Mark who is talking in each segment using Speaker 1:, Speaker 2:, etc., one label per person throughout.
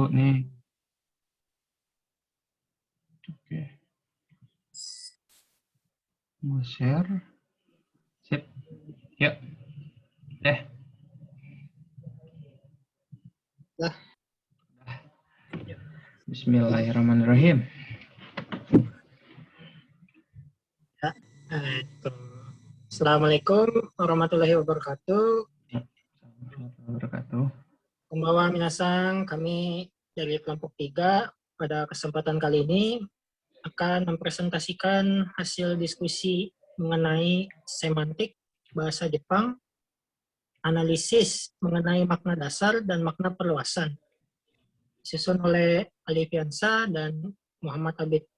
Speaker 1: dulu nih. Oke. Mau share. Sip. Yuk.
Speaker 2: Dah.
Speaker 1: Bismillahirrahmanirrahim.
Speaker 2: Ya. Assalamualaikum warahmatullahi wabarakatuh.
Speaker 1: Warahmatullahi wabarakatuh.
Speaker 2: Konbanwa minasang, kami dari kelompok 3 pada kesempatan kali ini akan mempresentasikan hasil diskusi mengenai semantik bahasa Jepang, analisis mengenai makna dasar dan makna perluasan, disusun oleh Alifiansa dan Muhammad Abid.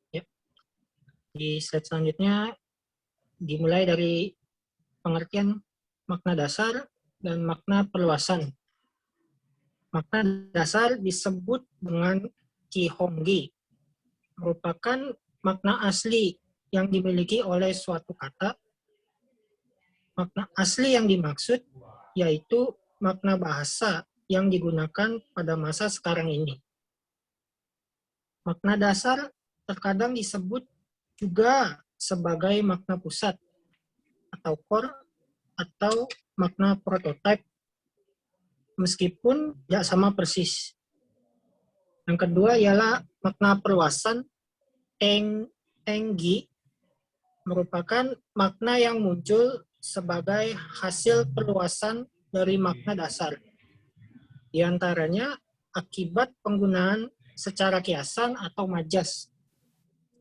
Speaker 2: Ya. Di slide selanjutnya dimulai dari pengertian makna dasar dan makna perluasan. Makna dasar disebut dengan Kihongi, merupakan makna asli yang dimiliki oleh suatu kata. Makna asli yang dimaksud yaitu makna bahasa yang digunakan pada masa sekarang ini. Makna dasar terkadang disebut juga sebagai makna pusat atau core atau makna prototype, meskipun tidak sama persis. Yang kedua ialah makna perluasan. Enggi merupakan makna yang muncul sebagai hasil perluasan dari makna dasar. Di antaranya akibat penggunaan secara kiasan atau majas,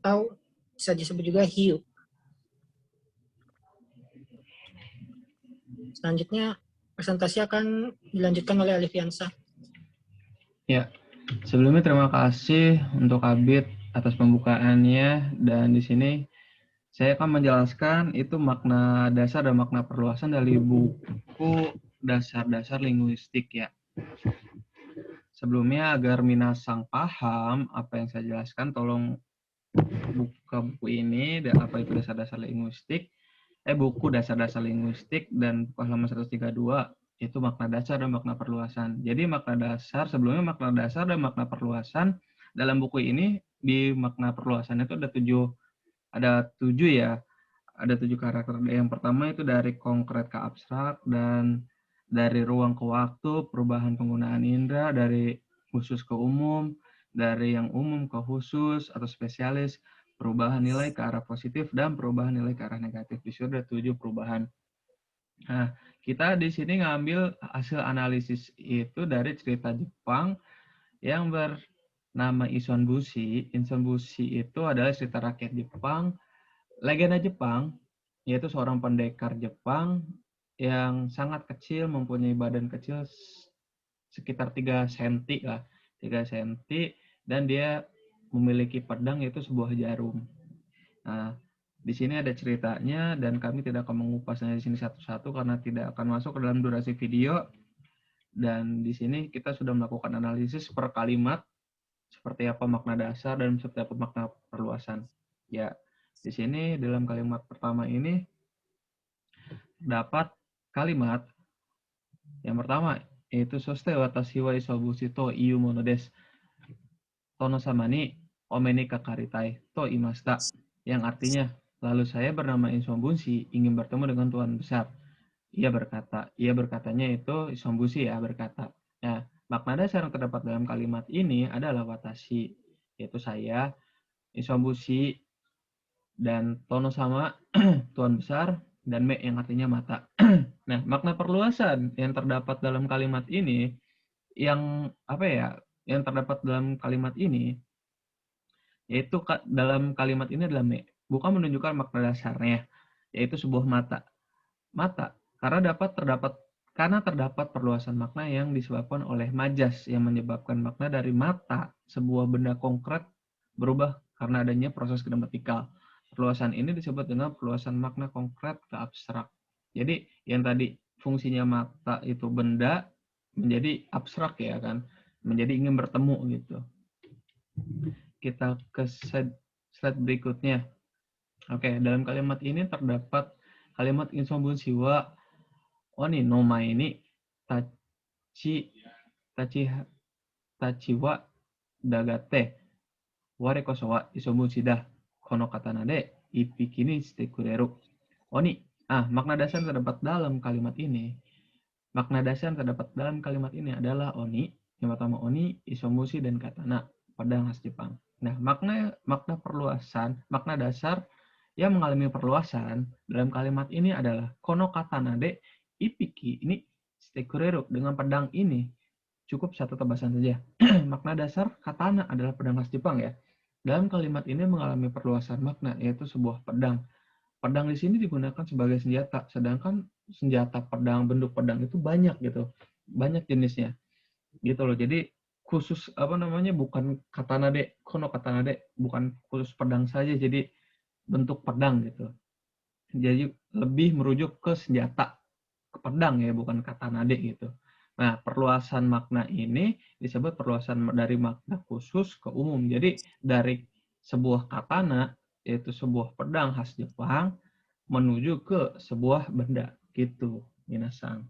Speaker 2: atau bisa disebut juga hiu. Selanjutnya, presentasi akan dilanjutkan oleh Alifiansa.
Speaker 1: Ya, sebelumnya terima kasih untuk Abid atas pembukaannya, dan di sini saya akan menjelaskan itu makna dasar dan makna perluasan dari buku Dasar-Dasar Linguistik ya. Sebelumnya agar minasang paham apa yang saya jelaskan, tolong buka buku ini, apa itu Dasar-Dasar Linguistik, buku Dasar-Dasar Linguistik, dan buku halaman 132, itu makna dasar dan makna perluasan. Jadi makna dasar, sebelumnya makna dasar dan makna perluasan, dalam buku ini, di makna perluasan itu ada tujuh ya, ada 7 karakter. Yang pertama itu dari konkret ke abstrak, dan dari ruang ke waktu, perubahan penggunaan indera, dari khusus ke umum, dari yang umum ke khusus atau spesialis, perubahan nilai ke arah positif, dan perubahan nilai ke arah negatif. Di sini ada 7 perubahan. Nah, kita di sini ngambil hasil analisis itu dari cerita Jepang yang bernama Ison Bushi. Ison Bushi itu adalah cerita rakyat Jepang, legenda Jepang, yaitu seorang pendekar Jepang yang sangat kecil, mempunyai badan kecil sekitar 3 cm lah, 3 cm, dan dia memiliki pedang, yaitu sebuah jarum. Nah, di sini ada ceritanya, dan kami tidak akan mengupasnya di sini satu-satu karena tidak akan masuk ke dalam durasi video. Dan di sini kita sudah melakukan analisis per kalimat, seperti apa makna dasar dan seperti apa makna perluasan. Ya, di sini dalam kalimat pertama ini dapat kalimat yang pertama, yaitu soste watashi wa isobushi to iu mono desu. Tono sama ni omeni kakaritai to imasta. Yang artinya, lalu saya bernama Insombushi ingin bertemu dengan Tuhan Besar. Ia berkata, ia berkatanya itu Insombushi ya berkata. Nah, makna dasar yang terdapat dalam kalimat ini adalah watashi, yaitu saya, Insombushi, dan Tono sama Tuhan Besar, dan me yang artinya mata. Nah, makna perluasan yang terdapat dalam kalimat ini, yang terdapat dalam kalimat ini, yaitu dalam kalimat ini adalah me, bukan menunjukkan makna dasarnya, yaitu sebuah mata. Mata, karena terdapat perluasan makna yang disebabkan oleh majas, yang menyebabkan makna dari mata, sebuah benda konkret, berubah karena adanya proses gramatikal. Perluasan ini disebut dengan perluasan makna konkret ke abstrak. Jadi, yang tadi fungsinya mata itu benda, menjadi abstrak ya kan, menjadi ingin bertemu gitu. Kita ke slide berikutnya. Oke, dalam kalimat ini terdapat kalimat insombushi wa oni no mae ni tachi tachiwa dagate ware koso wa isobushi da kono katana de ippiki ni shite kureru. Oni. Makna dasar terdapat dalam kalimat ini. Makna dasar terdapat dalam kalimat ini adalah oni. Yang pertama oni, isomushi, dan katana, pedang khas Jepang. Nah, makna perluasan, makna dasar yang mengalami perluasan dalam kalimat ini adalah kono katana de ippiki ini shitekureru. Dengan pedang ini cukup satu tebasan saja. Makna dasar katana adalah pedang khas Jepang ya. Dalam kalimat ini mengalami perluasan makna, yaitu sebuah pedang. Pedang di sini digunakan sebagai senjata, sedangkan senjata pedang, bentuk pedang itu banyak gitu, banyak jenisnya, gitu loh. Jadi khusus bukan katana de, kono katana de, bukan khusus pedang saja, jadi bentuk pedang gitu. Jadi lebih merujuk ke senjata, ke pedang ya, bukan katana de gitu. Nah, perluasan makna ini disebut perluasan dari makna khusus ke umum. Jadi dari sebuah katana, yaitu sebuah pedang khas Jepang, menuju ke sebuah benda gitu, minasan.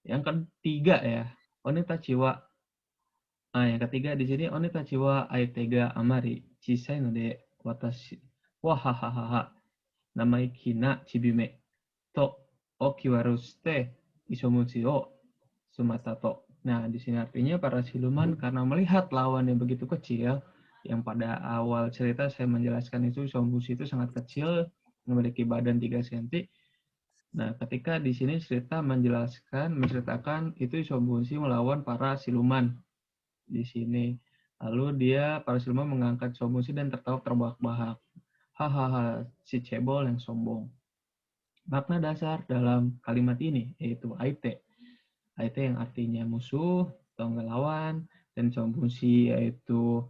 Speaker 1: Yang ketiga ya, onitachiwa. Yang ketiga di sini onitachiwa aitega amari chisai no de watashi wahahaha namaiki na chibime to okiwaru shite isomuchi o sumata to. Nah, di sini artinya para siluman karena melihat lawan yang begitu kecil, yang pada awal cerita saya menjelaskan itu isomuchi itu sangat kecil, memiliki badan 3 cm. Nah, ketika di sini cerita menceritakan itu isomuchi melawan para siluman di sini. Lalu para siluman mengangkat isomuchi dan tertawa terbahak-bahak. Hahaha, si cebol yang sombong. Makna dasar dalam kalimat ini yaitu aite. Aite yang artinya musuh atau ngelawan, dan isomuchi yaitu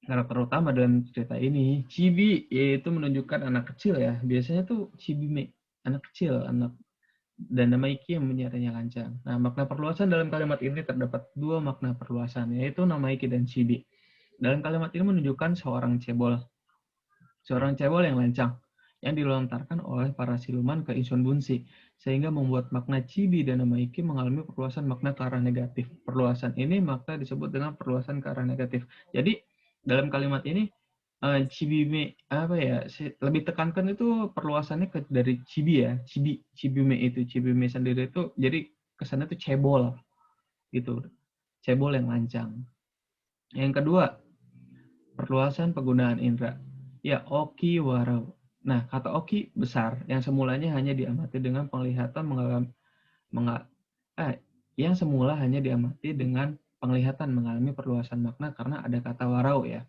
Speaker 1: karakter utama dalam cerita ini. Chibi yaitu menunjukkan anak kecil ya. Biasanya tuh chibime, anak kecil, dan namaiki yang menyertanya lancang. Nah, makna perluasan dalam kalimat ini terdapat dua makna perluasan, yaitu namaiki dan chibi. Dalam kalimat ini menunjukkan seorang cebol yang lancang yang dilontarkan oleh para siluman ke Inson Bunshi, sehingga membuat makna chibi dan namaiki mengalami perluasan makna ke arah negatif. Perluasan ini maka disebut dengan perluasan ke arah negatif. Jadi dalam kalimat ini chibime lebih tekankan itu perluasannya dari chibi ya, chibime itu chibime sendiri itu jadi kesannya itu cebol gitu, cebol yang lancang. Yang kedua, perluasan penggunaan indera ya, oki warau. Nah, kata oki besar yang semulanya hanya diamati dengan penglihatan yang semula hanya diamati dengan penglihatan mengalami perluasan makna karena ada kata warau ya,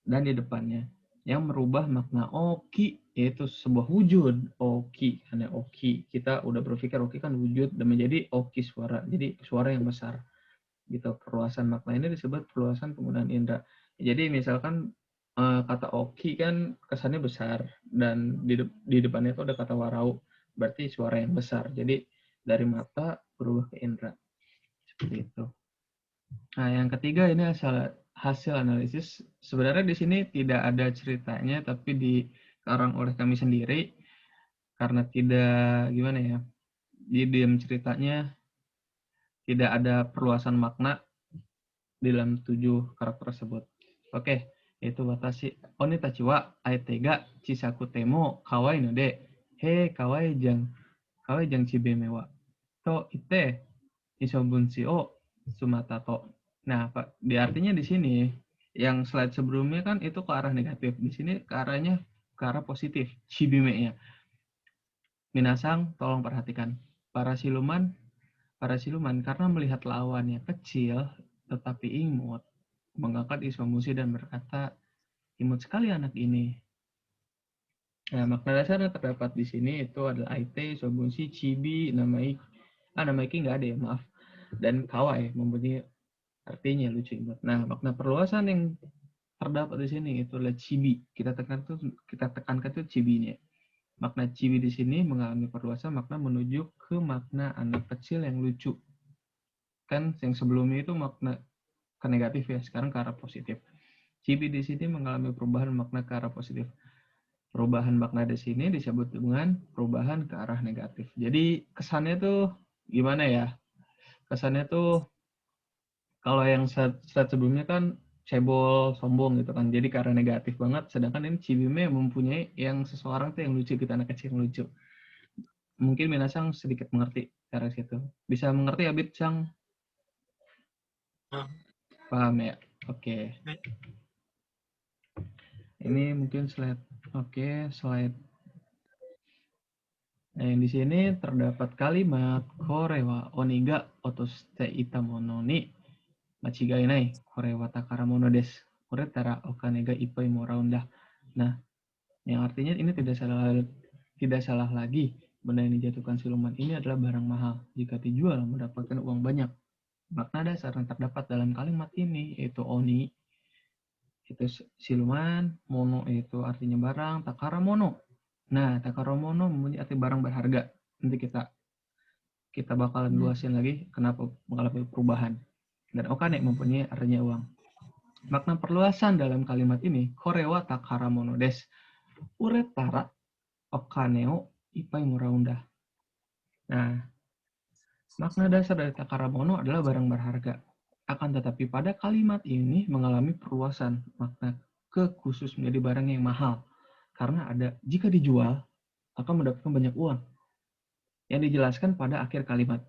Speaker 1: dan di depannya yang merubah makna oki, yaitu sebuah wujud. Oki, karena oki kita udah berpikir oki kan wujud, dan menjadi oki suara, jadi suara yang besar gitu. Perluasan makna ini disebut perluasan penggunaan indera. Jadi misalkan kata oki kan kesannya besar, dan di depannya itu ada kata warau, berarti suara yang besar. Jadi dari mata berubah ke indera, seperti itu. Nah, yang ketiga ini hasil analisis. Sebenarnya di sini tidak ada ceritanya, tapi dikarang oleh kami sendiri karena tidak di dalam ceritanya tidak ada perluasan makna di dalam 7 karakter tersebut. Oke, itu watashi onitachi wa aete ga chisaku temo kawaii no de he kawaii jang chibime wa to ite isobunshi o sumata to. Nah, di artinya di sini yang slide sebelumnya kan itu ke arah negatif. Di sini ke arah positif. Chibime-nya. Minasang, tolong perhatikan. Para siluman karena melihat lawannya kecil tetapi imut, mengangkat isomushi dan berkata, imut sekali anak ini. Nah, makna dasar yang terdapat di sini itu adalah aite, isomushi, chibi, namaiki nggak ada ya, maaf. Dan kawaii mempunyai artinya lucu imut. Nah, makna perluasan yang terdapat di sini itu adalah chibi. Kita tekankan itu chibi-nya. Makna chibi di sini mengalami perluasan makna menuju ke makna anak kecil yang lucu. Kan yang sebelumnya itu makna ke negatif ya, sekarang ke arah positif. Chibi di sini mengalami perubahan makna ke arah positif. Perubahan makna di sini disebut dengan perubahan ke arah negatif. Jadi kesannya tuh gimana ya? kesannya tuh kalau yang slide sebelumnya kan cebol, sombong gitu kan. Jadi karena negatif banget, sedangkan ini Cibime mempunyai yang seseorang tuh yang lucu gitu, anak kecil yang lucu. Mungkin Minasang sedikit mengerti cara situ. Bisa mengerti ya, Bit Sang?
Speaker 2: Nah,
Speaker 1: Paham ya? Oke.
Speaker 2: baik.
Speaker 1: Ini mungkin slide. Oke, slide. Nah, yang di sini terdapat kalimat korewa oniga otoste itamono ni machigai nai korewa takaramono desu. Kore tara okane ga ippai moraunda. Nah, yang artinya ini tidak salah lagi. Benda yang dijatuhkan siluman ini adalah barang mahal. Jika dijual mendapatkan uang banyak. Makna dasar yang terdapat dalam kalimat ini yaitu oni itu siluman, mono itu artinya barang, takara mono. Nah, takara mono mempunyai arti barang berharga. Nanti kita bakalan luasin lagi kenapa mengalami perubahan. Dan okane mempunyai artinya uang. Makna perluasan dalam kalimat ini korewa takara mono des. Uretara okaneo ipai muraunda. Nah, makna dasar dari takara mono adalah barang berharga. Akan tetapi pada kalimat ini mengalami perluasan makna ke khusus menjadi barang yang mahal. Karena ada jika dijual akan mendapatkan banyak uang. Yang dijelaskan pada akhir kalimat.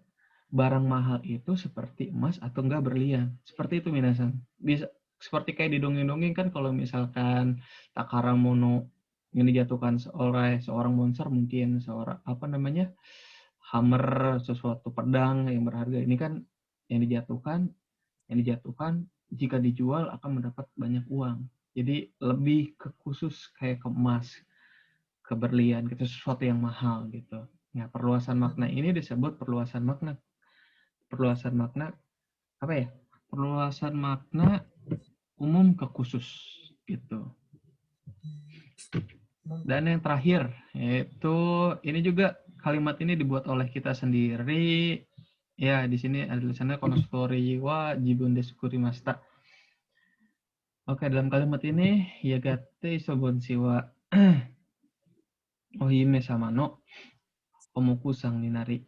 Speaker 1: Barang mahal itu seperti emas atau enggak berlian. Seperti itu minasan. Bisa seperti kayak di dongeng-dongeng kan kalau misalkan takara mono yang dijatuhkan oleh seorang monster mungkin seorang apa namanya hammer sesuatu pedang yang berharga ini kan yang dijatuhkan jika dijual akan mendapat banyak uang. Jadi lebih ke khusus kayak ke emas, ke berlian gitu, sesuatu yang mahal gitu. Nah, perluasan makna ini disebut perluasan makna. Perluasan makna apa ya? Perluasan makna umum ke khusus gitu. Dan yang terakhir yaitu ini juga kalimat ini dibuat oleh kita sendiri. Ya, di sini ada tulisannya konostori wa jibun desukuri masta. Oke, dalam kalimat ini yagate isobon siwa ohime sama no omoku sang ninari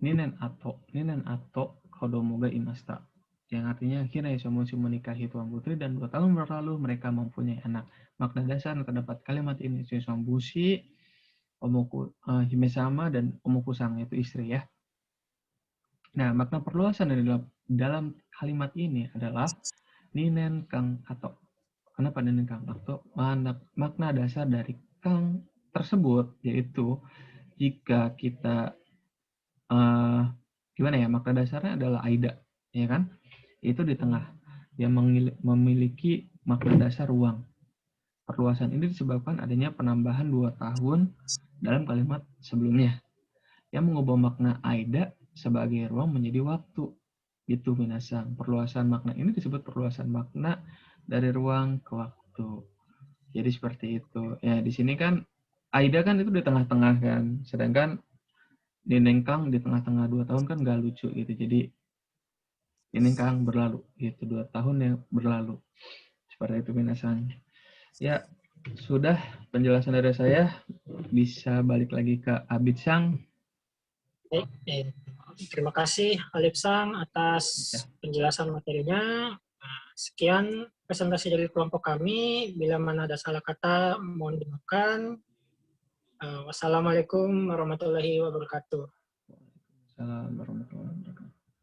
Speaker 1: ninen ato kodomo ga imasta. Yang artinya akhirnya Isomushi menikahi tuan putri dan 2 tahun berlalu mereka mempunyai anak. Makna dasar terdapat kalimat ini Isomushi, omoku hime sama dan omoku sang itu istri ya. Nah, makna perluasan dari dalam kalimat ini adalah ninen kang ato. Kenapa ninen kang ato? Makna dasar dari kang tersebut yaitu jika kita gimana ya, makna dasarnya adalah aida, ya kan? Itu di tengah yang memiliki makna dasar ruang. Perluasan ini disebabkan adanya penambahan 2 tahun dalam kalimat sebelumnya yang mengubah makna aida sebagai ruang menjadi waktu. Itu minasang. Perluasan makna ini disebut perluasan makna dari ruang ke waktu. Jadi seperti itu. Ya, di sini kan aida kan itu di tengah-tengah kan. Sedangkan di Nengkang di tengah-tengah 2 tahun kan gak lucu gitu. Jadi ini Kang berlalu gitu 2 tahun yang berlalu seperti itu minasang. Ya sudah penjelasan dari saya, bisa balik lagi ke Abid Sang.
Speaker 2: Baik, terima kasih Alip Sang atas
Speaker 1: Ya.
Speaker 2: penjelasan materinya. Sekian presentasi dari kelompok kami. Bila mana ada salah kata mohon dimaafkan. Wassalamualaikum warahmatullahi wabarakatuh.
Speaker 1: Assalamualaikum warahmatullahi wabarakatuh.